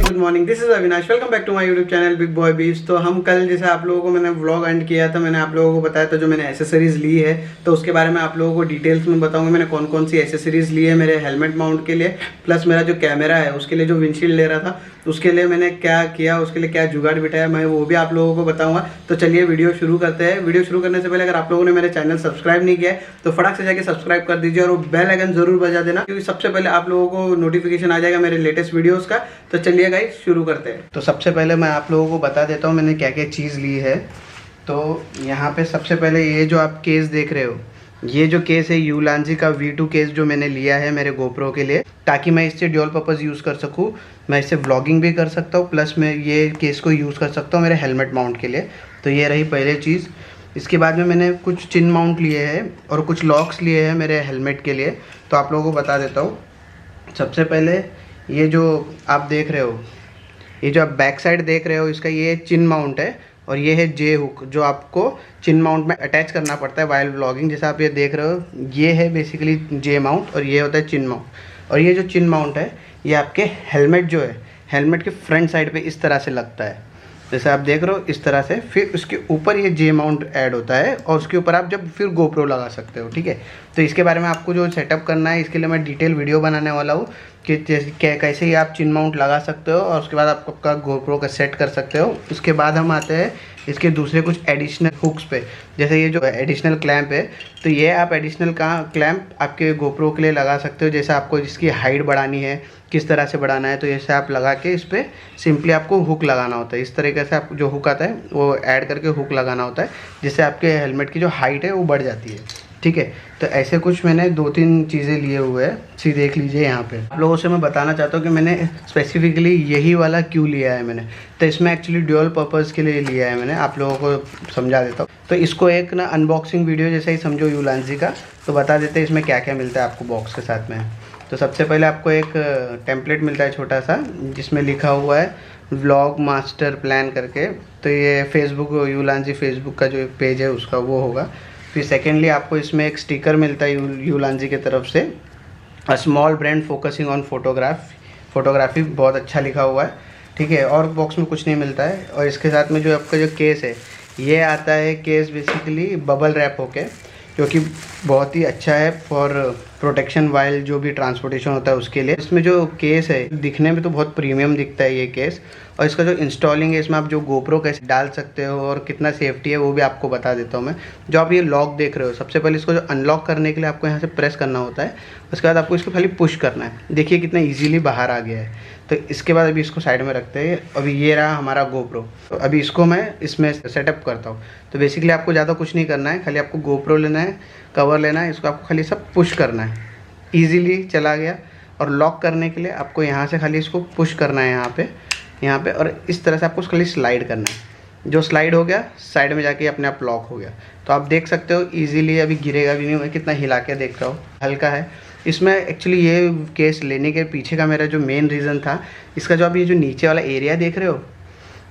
Good morning, this is Avinash. Welcome back to my YouTube channel big boy bees. तो हम कल जैसे आप लोगों को मैंने व्लॉग एंड किया था, मैंने आप लोगों को बताया था जो मैंने एसेसरीज ली है, तो उसके बारे में आप लोगों को डिटेल्स में बताऊंगा मैंने कौन कौन सी एसेसरीज ली है मेरे हेलमेट माउंट के लिए, प्लस मेरा जो कैमरा है उसके लिए जो विंडशील्ड ले रहा था उसके लिए मैंने क्या किया, उसके लिए क्या जुगाड़ बिठाया, मैं वो भी आप लोगों को बताऊंगा। तो चलिए वीडियो शुरू करते हैं। वीडियो शुरू करने से पहले अगर आप लोगों ने मेरे चैनल सब्सक्राइब नहीं किया है तो फटाक से जाके सब्सक्राइब कर दीजिए और वो बेल आइकन जरूर बजा देना, क्योंकि सबसे पहले आप लोगों को नोटिफिकेशन आ जाएगा मेरे लेटेस्ट वीडियोस का। तो चलिए गाइस शुरू करते हैं। तो सबसे पहले मैं आप लोगों को बता देता हूँ मैंने क्या क्या चीज़ ली है। तो यहाँ पे सबसे पहले ये जो आप केस देख रहे हो, ये जो केस है यूलांजी का V2 केस जो मैंने लिया है मेरे GoPro के लिए, ताकि मैं इससे ड्यूल पर्पज़ यूज़ कर सकूँ। मैं इससे व्लॉगिंग भी कर सकता हूँ, प्लस मैं ये केस को यूज़ कर सकता हूँ मेरे हेलमेट माउंट के लिए। तो ये रही पहले चीज़। इसके बाद में मैंने कुछ चिन माउंट लिए हैं और कुछ लॉक्स लिए हैं मेरे हेलमेट के लिए, तो आप लोगों को बता देता हूँ। सबसे पहले ये जो आप देख रहे हो, ये जो आप बैक साइड देख रहे हो, इसका ये चिन माउंट है और ये है जे हुक जो आपको चिन माउंट में अटैच करना पड़ता है वाइल व्लॉगिंग। जैसा आप ये देख रहे हो, ये है बेसिकली जे माउंट और ये होता है चिन माउंट। और ये जो चिन माउंट है ये आपके हेलमेट जो है, हेलमेट के फ्रंट साइड पे इस तरह से लगता है, जैसे आप देख रहे हो इस तरह से। फिर उसके ऊपर ये जे माउंट ऐड होता है और उसके ऊपर आप जब फिर GoPro लगा सकते हो, ठीक है। तो इसके बारे में आपको जो सेटअप करना है, इसके लिए मैं डिटेल वीडियो बनाने वाला हूँ कि कैसे ही आप चिन माउंट लगा सकते हो और उसके बाद आप आपका GoPro का सेट कर सकते हो। उसके बाद हम आते हैं इसके दूसरे कुछ एडिशनल हुक्स पे। जैसे ये जो एडिशनल क्लैंप है, तो ये आप एडिशनल का क्लैंप आपके GoPro के लिए लगा सकते हो। जैसे आपको इसकी हाइट बढ़ानी है, किस तरह से बढ़ाना है, तो जैसे आप लगा के इस पर सिंपली आपको हुक लगाना होता है। इस तरीके से आप जो हुक आता है वो ऐड करके हुक लगाना होता है, जिससे आपके हेलमेट की जो हाइट है वो बढ़ जाती है, ठीक है। तो ऐसे कुछ मैंने 2-3 चीज़ें लिए हुए हैं, सी देख लीजिए यहाँ पे। आप लोगों से मैं बताना चाहता हूँ कि मैंने स्पेसिफिकली यही वाला क्यों लिया है मैंने। तो इसमें एक्चुअली ड्यूल पर्पज़ के लिए लिया है मैंने, आप लोगों को समझा देता हूँ। तो इसको एक ना अनबॉक्सिंग वीडियो जैसे ही समझो यूलांजी का, तो बता देते हैं इसमें क्या क्या मिलता है आपको बॉक्स के साथ में। तो सबसे पहले आपको एक टेम्पलेट मिलता है छोटा सा, जिसमें लिखा हुआ है व्लॉग मास्टर प्लान करके। तो ये फेसबुक, यूलांजी फेसबुक का जो पेज है उसका वो होगा। फिर सेकेंडली आपको इसमें एक स्टिकर मिलता है यूलांजी की तरफ से, a small brand focusing on photography, बहुत अच्छा लिखा हुआ है, ठीक है। और बॉक्स में कुछ नहीं मिलता है। और इसके साथ में जो आपका जो केस है, ये आता है केस बेसिकली बबल रैप होके, जो कि बहुत ही अच्छा है फॉर प्रोटेक्शन वाइल जो भी ट्रांसपोर्टेशन होता है उसके लिए। इसमें जो केस है दिखने में तो बहुत प्रीमियम दिखता है ये केस, और इसका जो इंस्टॉलिंग है, इसमें आप जो GoPro कैसे डाल सकते हो और कितना सेफ्टी है वो भी आपको बता देता हूँ मैं। जो आप ये लॉक देख रहे हो, सबसे पहले इसको जो अनलॉक करने के लिए आपको यहाँ से प्रेस करना होता है, उसके बाद आपको इसको खाली पुश करना है। देखिए कितना ईजिली बाहर आ गया है। तो इसके बाद अभी इसको साइड में रखते हैं। अभी ये रहा हमारा GoPro, तो अभी इसको मैं इसमें सेटअप करता हूँ। तो बेसिकली आपको ज़्यादा कुछ नहीं करना है, खाली आपको GoPro लेना है, कवर लेना है, इसको आपको खाली सब पुश करना है। ईजीली चला गया। और लॉक करने के लिए आपको यहाँ से खाली इसको पुश करना है यहाँ पे और इस तरह से आपको खाली स्लाइड करना है। जो स्लाइड हो गया, साइड में जाके अपने आप लॉक हो गया। तो आप देख सकते हो ईजीली, अभी गिरेगा भी नहीं। मैं कितना हिला के देख रहा हूँ, हल्का है। इसमें एक्चुअली ये केस लेने के पीछे का मेरा जो मेन रीज़न था, इसका जो आप ये जो नीचे वाला एरिया देख रहे हो,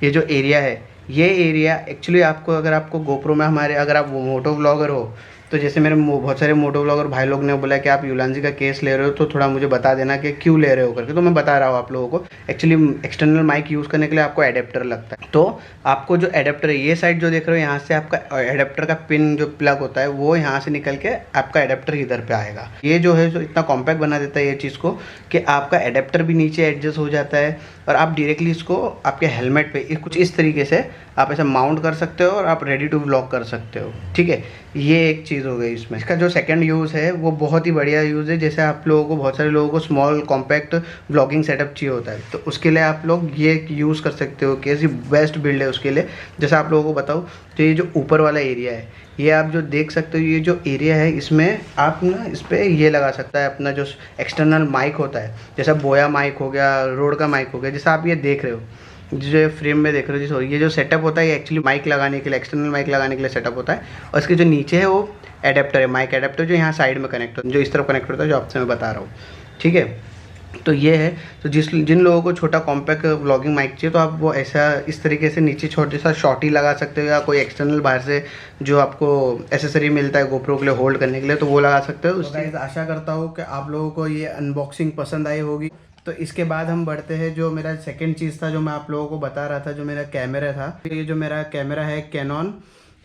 ये जो एरिया है, ये एरिया एक्चुअली आपको, अगर आपको GoPro में हमारे, अगर आप मोटो व्लॉगर हो, तो जैसे मेरे बहुत सारे मोटो व्लॉगर भाई लोग ने बोला कि आप यूलांजी का केस ले रहे हो तो थोड़ा मुझे बता देना कि क्यों ले रहे हो करके। तो मैं बता रहा हूँ आप लोगों को। एक्चुअली एक्सटर्नल माइक यूज़ करने के लिए आपको एडेप्टर लगता है। तो आपको जो एडेप्टर है, ये साइड जो देख रहे हो, यहाँ से आपका एडेप्टर का पिन जो प्लग होता है वो यहाँ से निकल के आपका एडेप्टर इधर पे आएगा। ये जो है जो इतना कॉम्पैक्ट बना देता है ये चीज़ को, कि आपका एडेप्टर भी नीचे एडजस्ट हो जाता है और आप डायरेक्टली इसको आपके हेलमेट पे कुछ इस तरीके से आप ऐसा माउंट कर सकते हो और आप रेडी टू व्लॉग कर सकते हो, ठीक है। ये एक चीज़ हो गई इसमें। इसका जो सेकंड यूज़ है वो बहुत ही बढ़िया यूज़ है। जैसे आप लोगों को, बहुत सारे लोगों को स्मॉल कॉम्पैक्ट व्लॉगिंग सेटअप चाहिए होता है, तो उसके लिए आप लोग ये यूज़ कर सकते हो कि ऐसी बेस्ट बिल्ड है उसके लिए। जैसा आप लोगों को बताऊँ तो ये जो ऊपर वाला एरिया है, ये आप जो देख सकते हो, ये जो एरिया है इसमें आप ना इस पर ये लगा सकता है अपना जो एक्सटर्नल माइक होता है, जैसा बोया माइक हो गया, रोड का माइक हो गया, जैसा आप ये देख रहे हो, जो फ्रेम में देख रहे हो, जिस ये जो सेटअप होता है ये एक्चुअली माइक लगाने के लिए, एक्सटर्नल माइक लगाने के लिए सेटअप होता है। और इसके जो नीचे है वो एडेप्टर है, माइक एडेप्टर, जो यहाँ साइड में कनेक्ट होता है, जो इस तरफ कनेक्ट होता है, जो आपसे मैं बता रहा हूँ, ठीक है। तो ये है। तो जिन लोगों को छोटा कॉम्पैक्ट व्लॉगिंग माइक चाहिए तो आप वो ऐसा इस तरीके से नीचे छोटे सा शॉट ही लगा सकते हो, या कोई एक्सटर्नल बाहर से जो आपको एसेसरी मिलता है गोप्रो के लिए होल्ड करने के लिए तो वो लगा सकते हो। तो गाइस आशा करता हूँ कि आप लोगों को ये अनबॉक्सिंग पसंद आई होगी। तो इसके बाद हम बढ़ते हैं जो मेरा सेकेंड चीज़ था जो मैं आप लोगों को बता रहा था, जो मेरा कैमरा था। ये जो मेरा कैमरा है कैनॉन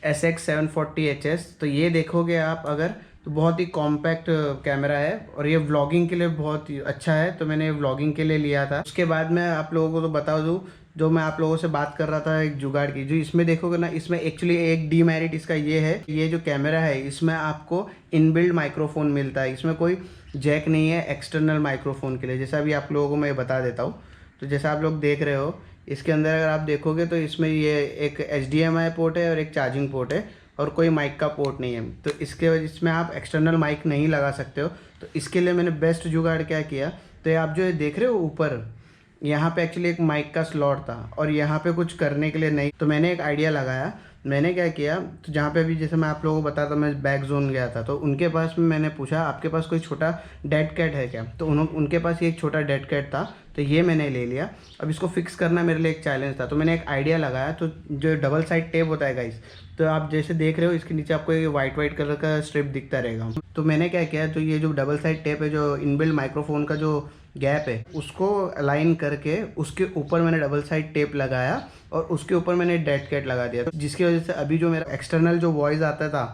SX740HS। तो ये देखोगे आप अगर तो बहुत ही कॉम्पैक्ट कैमरा है और ये व्लॉगिंग के लिए बहुत ही अच्छा है। तो मैंने व्लॉगिंग के लिए लिया था। उसके बाद मैं आप लोगों को तो बता दूँ, जो मैं आप लोगों से बात कर रहा था एक जुगाड़ की, जो इसमें देखोगे ना, इसमें एक्चुअली एक डीमेरिट इसका ये है, ये जो कैमरा है इसमें आपको इनबिल्ड माइक्रोफोन मिलता है। इसमें कोई जैक नहीं है एक्सटर्नल माइक्रोफोन के लिए, जैसा अभी आप लोगों को मैं बता देता हूँ। तो जैसा आप लोग देख रहे हो इसके अंदर अगर आप देखोगे तो इसमें ये एक HDMI पोर्ट है और एक चार्जिंग पोर्ट है और कोई माइक का पोर्ट नहीं है। तो इसके वजह इसमें आप एक्सटर्नल माइक नहीं लगा सकते हो। तो इसके लिए मैंने बेस्ट जुगाड़ क्या किया, तो ये आप जो देख रहे हो ऊपर यहाँ पे एक्चुअली एक माइक का स्लॉट था और यहाँ पे कुछ करने के लिए नहीं। तो मैंने एक आइडिया लगाया। मैंने क्या किया, तो जहाँ पे भी जैसे मैं आप लोगों को बताता, मैं बैक जोन गया था तो उनके पास में मैंने पूछा आपके पास कोई छोटा डेड कैट है क्या, तो उनके पास ये एक छोटा डेड कैट था। तो ये मैंने ले लिया। अब इसको फिक्स करना मेरे लिए एक चैलेंज था, तो मैंने एक आइडिया लगाया। तो जो डबल साइड टेप होता है गाइस, तो आप जैसे देख रहे हो इसके नीचे आपको ये वाइट कलर का स्ट्रिप दिखता रहेगा। तो मैंने क्या किया, तो ये जो डबल साइड टेप है, जो इनबिल्ट माइक्रोफोन का जो गैप है उसको अलाइन करके उसके ऊपर मैंने डबल साइड टेप लगाया और उसके ऊपर मैंने डेड कैट लगा दिया, जिसकी वजह से अभी जो मेरा एक्सटर्नल जो वॉइस आता था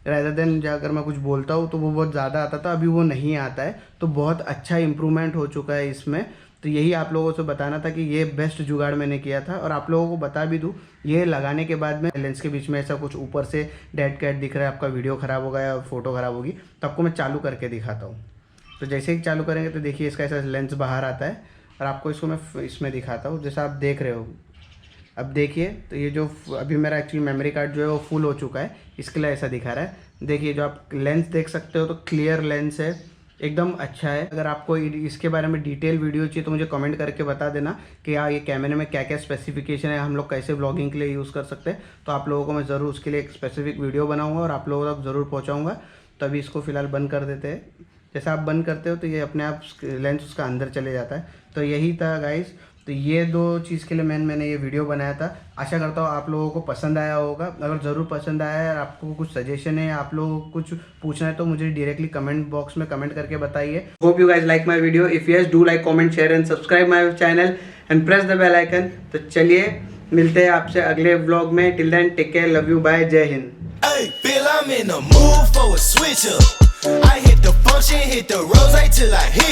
रेदर देन अगर मैं कुछ बोलता हूँ तो वो बहुत ज़्यादा आता था, अभी वो नहीं आता है। तो बहुत अच्छा इंप्रूवमेंट हो चुका है इसमें। तो यही आप लोगों से बताना था कि ये बेस्ट जुगाड़ मैंने किया था। और आप लोगों को बता भी दूँ, ये लगाने के बाद में लेंस के बीच में ऐसा कुछ ऊपर से डेड कैट दिख रहा है, आपका वीडियो ख़राब होगा या फ़ोटो ख़राब होगी, तो आपको मैं चालू करके दिखाता हूँ। तो जैसे ही चालू करेंगे तो देखिए इसका ऐसा लेंस बाहर आता है और आपको इसको मैं इसमें दिखाता हूँ जैसा आप देख रहे हो। अब देखिए, तो ये जो अभी मेरा एक्चुअली मेमोरी कार्ड जो है वो फुल हो चुका है, इसके लिए ऐसा दिखा रहा है। देखिए जो आप लेंस देख सकते हो तो क्लियर लेंस है, एकदम अच्छा है। अगर आपको इसके बारे में डिटेल वीडियो चाहिए तो मुझे कमेंट करके बता देना कि हाँ ये कैमरे में क्या क्या स्पेसिफिकेशन है, हम लोग कैसे व्लॉगिंग के लिए यूज़ कर सकते हैं। तो आप लोगों को मैं ज़रूर उसके लिए एक स्पेसिफिक वीडियो बनाऊँगा और आप लोगों तक ज़रूर पहुँचाऊँगा। तो अभी इसको फ़िलहाल बंद कर देते हैं। जैसा आप बंद करते हो तो ये अपने आप लेंस उसका अंदर चले जाता है। तो यही था गाइस। तो ये दो चीज़ के लिए मैंने ये वीडियो बनाया था। आशा करता हूँ आप लोगों को पसंद आया होगा। अगर ज़रूर पसंद आया है और आपको कुछ सजेशन है, आप लोगों को कुछ पूछना है तो मुझे डायरेक्टली कमेंट बॉक्स में कमेंट करके बताइए। Hope you guys like my video. If yes do like, comment, share and subscribe my channel and press the bell icon. तो चलिए मिलते हैं आपसे अगले व्लॉग में। Till then take care, love you, bye, जय हिंद। Hey, feel I'm in the mood for a switch up. I hit the function, hit the rose till I hit.